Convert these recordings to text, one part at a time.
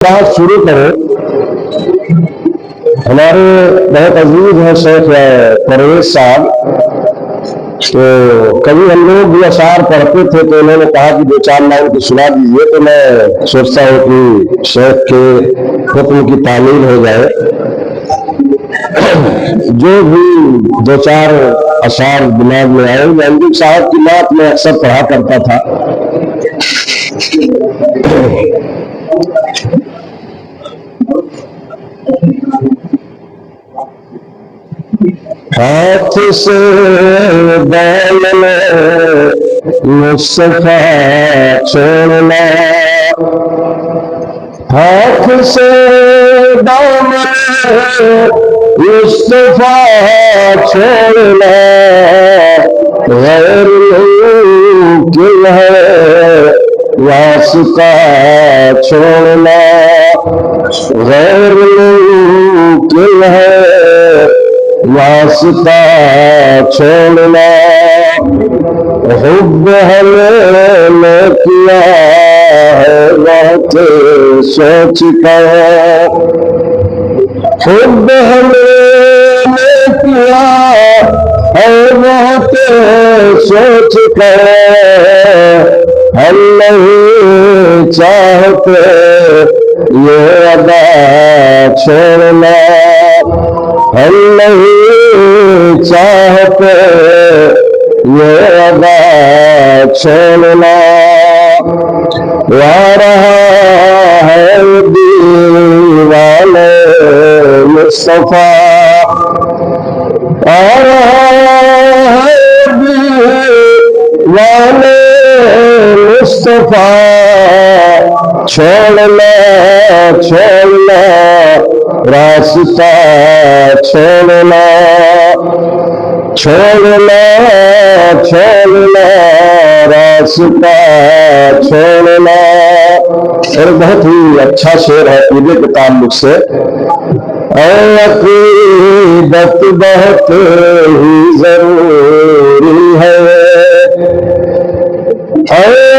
बात शुरू करें। हमारे बहुत अजीज हैं शेख परवेज साहब, तो कभी हम लोग भी अशार पढ़ते थे तो उन्होंने कहा कि दो चार लाइन को सुना दीजिए, तो मैं सोचता हूँ कि शेख के हुक्म की तामील हो जाए। जो भी दो चार अशार दिमाग में आए, महबूब साहब की बात मैं अक्सर पढ़ा करता था। हाथ से दामन मुस्तफा छोड़ना, हाथ से दामन मुस्तफा छोड़ना, गैर मुमकिन है वास्ता छोड़ना, गैर मुमकिन है वास्ता छोड़ना। हुब्ब हमने किया है बहुत सोच कर, हुब्ब हमने किया है बहुत सोच कर, हम नहीं चाहते ये अदा छोड़ना, हम नहीं चाहते ये अदा छोड़ना। आ रहा है दीवाने मुस्तफा, आ रहा है दीवाने मुस्तफा, छोड़ना छोड़ना रास्ता छोड़ना, छोड़ना छोड़ना रास्ता छोड़ना। और बहुत ही अच्छा शेर है पूरे के ताल्लुक से। अक़ीदत बहुत ही जरूरी है,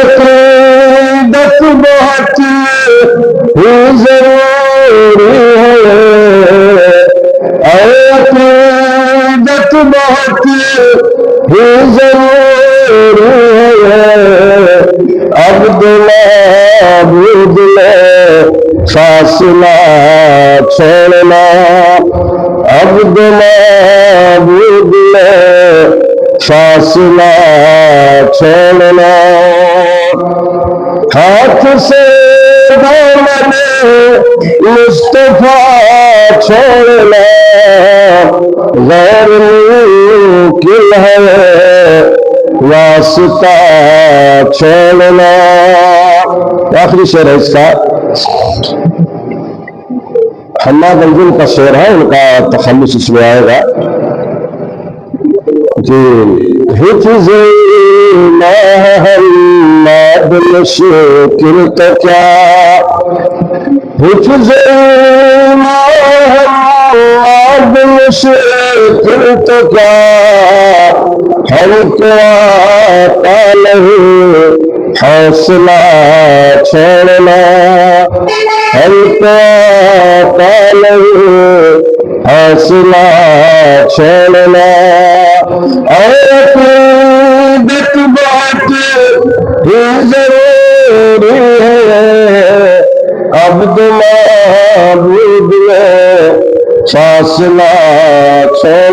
अक़ीदत बहुत ही जरूरी है, अक़ीदत बहुत ही जरूरी है। अब्द माबूद में फासला छोड़ना, अब्द माबूद में फासला छोड़ना। हाथ से दामन मुस्तफा छोड़ना, गैर मुमकिन है वास्ता छोड़ना। आखिरी शेर है इसका, हन्ना गंजुल का शेर है, उनका तखल्लुस इसमें आएगा कि हिफ्ज़ मोहम्मद मुश्किल तो क्या, हिफ्ज़ मोहम्मद मुश्किल तो क्या, हमको आता नहीं हौसला छोड़ना, हमको आता नहीं हौसला छोड़ना। अक़ीदत बहुत ही जरूरी है, अब्द माबूद में फासला छोड़ना।